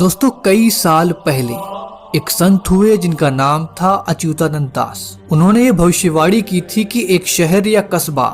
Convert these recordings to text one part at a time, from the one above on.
दोस्तों कई साल पहले एक संत हुए जिनका नाम था अच्युतानंद दास। उन्होंने ये भविष्यवाणी की थी कि एक शहर या कस्बा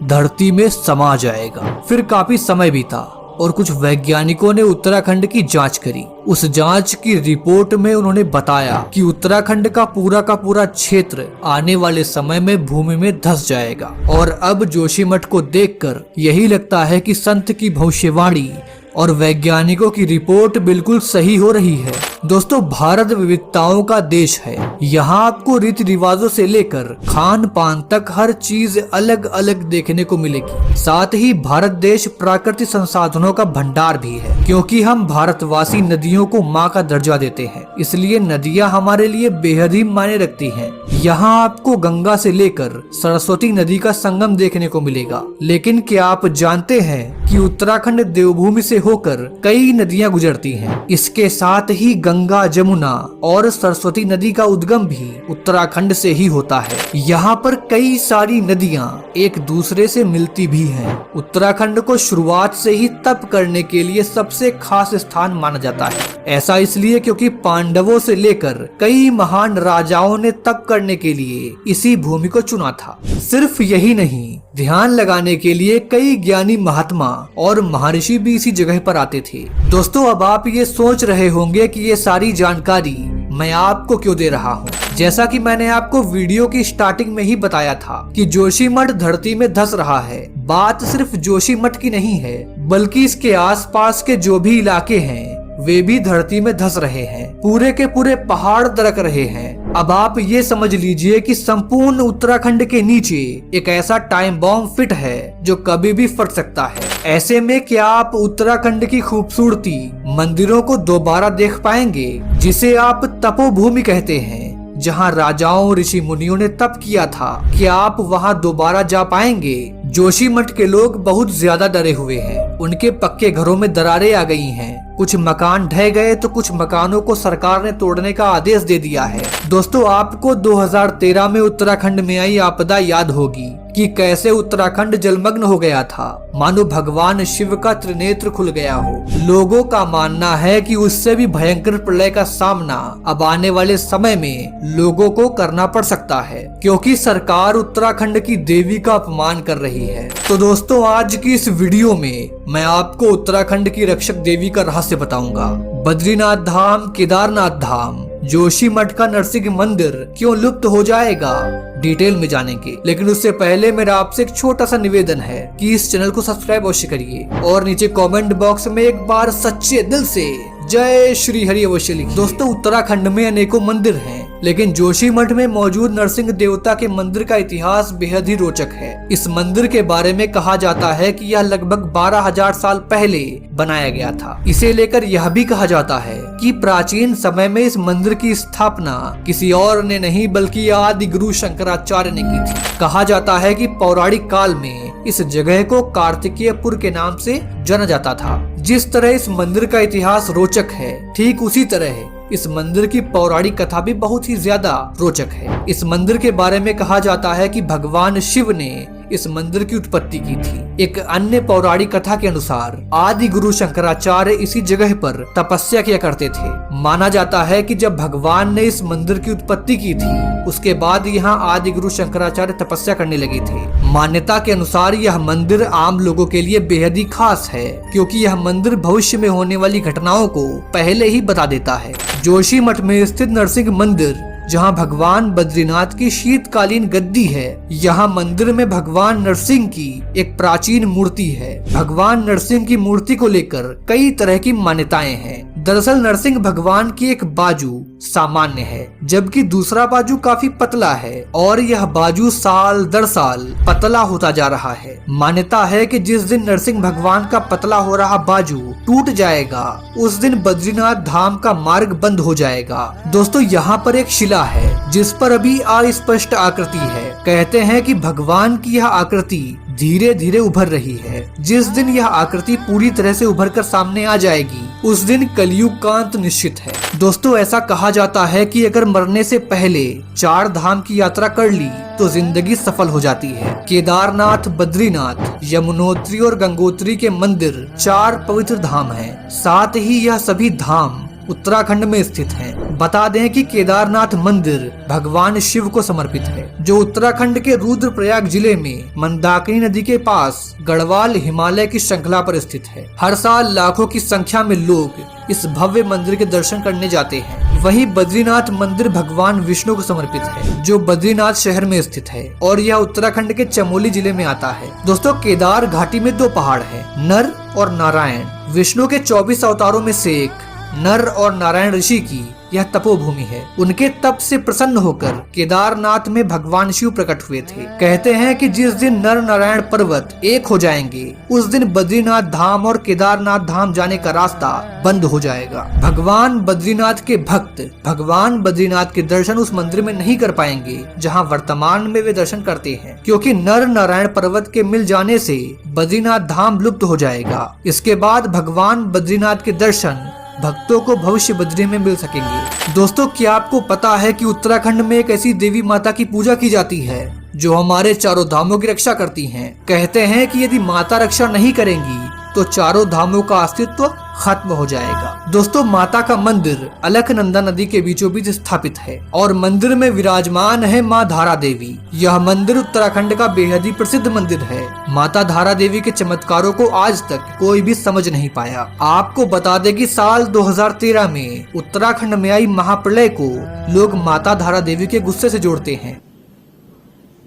धरती में समा जाएगा। फिर काफी समय बीता और कुछ वैज्ञानिकों ने उत्तराखंड की जांच करी। उस जांच की रिपोर्ट में उन्होंने बताया कि उत्तराखंड का पूरा क्षेत्र आने वाले समय में भूमि में धंस जाएगा। और अब जोशीमठ को देखकर यही लगता है कि संत की भविष्यवाणी और वैज्ञानिकों की रिपोर्ट बिल्कुल सही हो रही है। दोस्तों भारत विविधताओं का देश है। यहाँ आपको रीति रिवाजों से लेकर खान पान तक हर चीज अलग अलग देखने को मिलेगी। साथ ही भारत देश प्राकृतिक संसाधनों का भंडार भी है, क्योंकि हम भारतवासी नदियों को माँ का दर्जा देते हैं, इसलिए नदियाँ हमारे लिए बेहद ही मायने रखती हैं। यहाँ आपको गंगा से लेकर सरस्वती नदी का संगम देखने को मिलेगा। लेकिन क्या आप जानते हैं कि उत्तराखंड देवभूमि से होकर कई नदियां गुजरती हैं। इसके साथ ही गंगा, जमुना और सरस्वती नदी का उद्गम भी उत्तराखंड से ही होता है। यहाँ पर कई सारी नदियां एक दूसरे से मिलती भी हैं। उत्तराखंड को शुरुआत से ही तप करने के लिए सबसे खास स्थान माना जाता है। ऐसा इसलिए क्योंकि पांडवों से लेकर कई महान राजाओं ने तप करने के लिए इसी भूमि को चुना था। सिर्फ यही नहीं, ध्यान लगाने के लिए कई ज्ञानी महात्मा और महर्षि भी इसी जगह पर आते थे। दोस्तों अब आप ये सोच रहे होंगे कि ये सारी जानकारी मैं आपको क्यों दे रहा हूँ। जैसा कि मैंने आपको वीडियो की स्टार्टिंग में ही बताया था कि जोशीमठ धरती में धंस रहा है। बात सिर्फ जोशीमठ की नहीं है, बल्कि इसके आसपास के जो भी इलाके हैं वे भी धरती में धंस रहे हैं। पूरे के पूरे पहाड़ दरक रहे हैं। अब आप ये समझ लीजिए कि संपूर्ण उत्तराखंड के नीचे एक ऐसा टाइम बॉम्ब फिट है जो कभी भी फट सकता है। ऐसे में क्या आप उत्तराखंड की खूबसूरती मंदिरों को दोबारा देख पाएंगे, जिसे आप तपोभूमि कहते हैं, जहां राजाओं ऋषि मुनियों ने तप किया था? क्या आप वहां दोबारा जा पाएंगे? जोशीमठ के लोग बहुत ज्यादा डरे हुए हैं। उनके पक्के घरों में दरारें आ गई हैं। कुछ मकान ढह गए तो कुछ मकानों को सरकार ने तोड़ने का आदेश दे दिया है। दोस्तों आपको 2013 में उत्तराखंड में आई आपदा याद होगी कि कैसे उत्तराखंड जलमग्न हो गया था, मानो भगवान शिव का त्रिनेत्र खुल गया हो। लोगों का मानना है कि उससे भी भयंकर प्रलय का सामना अब आने वाले समय में लोगों को करना पड़ सकता है, क्योंकि सरकार उत्तराखंड की देवी का अपमान कर रही है। तो दोस्तों आज की इस वीडियो में मैं आपको उत्तराखंड की रक्षक देवी का रहस्य बताऊंगा। बद्रीनाथ धाम, केदारनाथ धाम, जोशीमठ का नरसिंह मंदिर क्यों लुप्त हो जाएगा, डिटेल में जानेंगे। लेकिन उससे पहले मेरा आपसे एक छोटा सा निवेदन है कि इस चैनल को सब्सक्राइब अवश्य करिए और नीचे कमेंट बॉक्स में एक बार सच्चे दिल से जय श्री हरि अवश्य लिखिए। दोस्तों उत्तराखंड में अनेकों मंदिर हैं, लेकिन जोशीमठ में मौजूद नरसिंह देवता के मंदिर का इतिहास बेहद ही रोचक है। इस मंदिर के बारे में कहा जाता है कि यह लगभग 12,000 साल पहले बनाया गया था। इसे लेकर यह भी कहा जाता है कि प्राचीन समय में इस मंदिर की स्थापना किसी और ने नहीं बल्कि आदि गुरु शंकराचार्य ने की थी। कहा जाता है कि पौराणिक काल में इस जगह को कार्तिकेयपुर के नाम से जाना जाता था। जिस तरह इस मंदिर का इतिहास रोचक है, ठीक उसी तरह इस मंदिर की पौराणिक कथा भी बहुत ही ज्यादा रोचक है। इस मंदिर के बारे में कहा जाता है कि भगवान शिव ने इस मंदिर की उत्पत्ति की थी। एक अन्य पौराणिक कथा के अनुसार आदि गुरु शंकराचार्य इसी जगह पर तपस्या किया करते थे। माना जाता है कि जब भगवान ने इस मंदिर की उत्पत्ति की थी, उसके बाद यहाँ आदि गुरु शंकराचार्य तपस्या करने लगे थे। मान्यता के अनुसार यह मंदिर आम लोगों के लिए बेहद ही खास है, क्योंकि यह मंदिर भविष्य में होने वाली घटनाओं को पहले ही बता देता है। जोशीमठ में स्थित नरसिंह मंदिर, जहां भगवान बद्रीनाथ की शीतकालीन गद्दी है, यहाँ मंदिर में भगवान नरसिंह की एक प्राचीन मूर्ति है। भगवान नरसिंह की मूर्ति को लेकर कई तरह की मान्यताएं हैं। दरअसल नरसिंह भगवान की एक बाजू सामान्य है, जबकि दूसरा बाजू काफी पतला है और यह बाजू साल दर साल पतला होता जा रहा है। मान्यता है कि जिस दिन नरसिंह भगवान का पतला हो रहा बाजू टूट जाएगा, उस दिन बद्रीनाथ धाम का मार्ग बंद हो जाएगा। दोस्तों यहाँ पर एक शिला है जिस पर अभी अस्पष्ट आकृति है। कहते हैं कि भगवान की यह आकृति धीरे धीरे उभर रही है। जिस दिन यह आकृति पूरी तरह से उभर कर सामने आ जाएगी, उस दिन कलयुग का अंत निश्चित है। दोस्तों ऐसा कहा जाता है कि अगर मरने से पहले 4 धाम की यात्रा कर ली तो जिंदगी सफल हो जाती है। केदारनाथ, बद्रीनाथ, यमुनोत्री और गंगोत्री के मंदिर 4 पवित्र धाम हैं। साथ ही यह सभी धाम उत्तराखंड में स्थित हैं। बता दें कि केदारनाथ मंदिर भगवान शिव को समर्पित है, जो उत्तराखंड के रुद्रप्रयाग जिले में मंदाकिनी नदी के पास गढ़वाल हिमालय की श्रृंखला पर स्थित है। हर साल लाखों की संख्या में लोग इस भव्य मंदिर के दर्शन करने जाते हैं। वहीं बद्रीनाथ मंदिर भगवान विष्णु को समर्पित है, जो बद्रीनाथ शहर में स्थित है और यह उत्तराखंड के चमोली जिले में आता है। दोस्तों, केदार घाटी में 2 पहाड़ है, नर और नारायण। विष्णु के 24 अवतारों में से एक नर और नारायण ऋषि की यह तपोभूमि है। उनके तप से प्रसन्न होकर केदारनाथ में भगवान शिव प्रकट हुए थे। कहते हैं कि जिस दिन नर नारायण पर्वत एक हो जाएंगे, उस दिन बद्रीनाथ धाम और केदारनाथ धाम जाने का रास्ता बंद हो जाएगा। भगवान बद्रीनाथ के भक्त भगवान बद्रीनाथ के दर्शन उस मंदिर में नहीं कर पाएंगे जहाँ वर्तमान में वे दर्शन करते हैं, क्योंकि नर नारायण पर्वत के मिल जाने से बद्रीनाथ धाम लुप्त हो जाएगा। इसके बाद भगवान बद्रीनाथ के दर्शन भक्तों को भविष्य बद्री में मिल सकेंगे। दोस्तों, क्या आपको पता है कि उत्तराखंड में एक ऐसी देवी माता की पूजा की जाती है जो हमारे चारों धामों की रक्षा करती हैं। कहते हैं कि यदि माता रक्षा नहीं करेंगी तो चारों धामों का अस्तित्व खत्म हो जाएगा। दोस्तों, माता का मंदिर अलकनंदा नदी के बीचों बीच स्थापित है और मंदिर में विराजमान है माँ धारा देवी। यह मंदिर उत्तराखंड का बेहद ही प्रसिद्ध मंदिर है। माता धारा देवी के चमत्कारों को आज तक कोई भी समझ नहीं पाया। आपको बता दें कि साल 2013 में उत्तराखंड में आई महाप्रलय को लोग माता धारा देवी के गुस्से से जोड़ते हैं।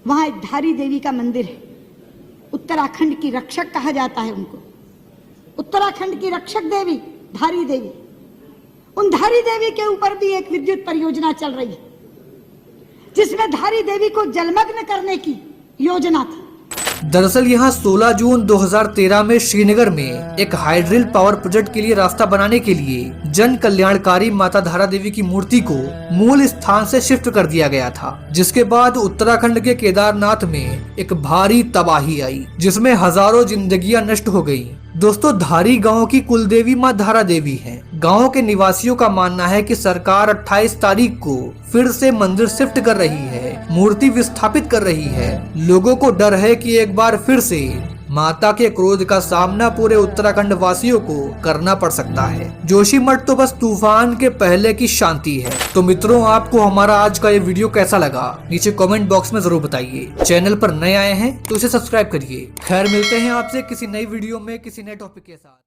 वहाँ एक धारी देवी का मंदिर है। उत्तराखंड की रक्षक कहा जाता है उनको। उत्तराखंड की रक्षक देवी धारी देवी। उन धारी देवी के ऊपर भी एक विद्युत परियोजना चल रही है, जिसमें धारी देवी को जलमग्न करने की योजना थी। दरअसल यहाँ 16 जून 2013 में श्रीनगर में एक हाइड्रिल पावर प्रोजेक्ट के लिए रास्ता बनाने के लिए जन कल्याणकारी माता धारा देवी की मूर्ति को मूल स्थान से शिफ्ट कर दिया गया था, जिसके बाद उत्तराखंड के केदारनाथ में एक भारी तबाही आई, जिसमें हजारों जिंदगियां नष्ट हो गयी। दोस्तों, धारी गांव की कुलदेवी माँ धारा देवी है। गांव के निवासियों का मानना है कि सरकार 28 तारीख को फिर से मंदिर शिफ्ट कर रही है, मूर्ति विस्थापित कर रही है। लोगों को डर है कि एक बार फिर से माता के क्रोध का सामना पूरे उत्तराखंड वासियों को करना पड़ सकता है। जोशीमठ तो बस तूफान के पहले की शांति है। तो मित्रों, आपको हमारा आज का ये वीडियो कैसा लगा नीचे कमेंट बॉक्स में जरूर बताइए। चैनल पर नए आए हैं तो इसे सब्सक्राइब करिए। खैर, मिलते हैं आपसे किसी नई वीडियो में किसी नए टॉपिक के साथ।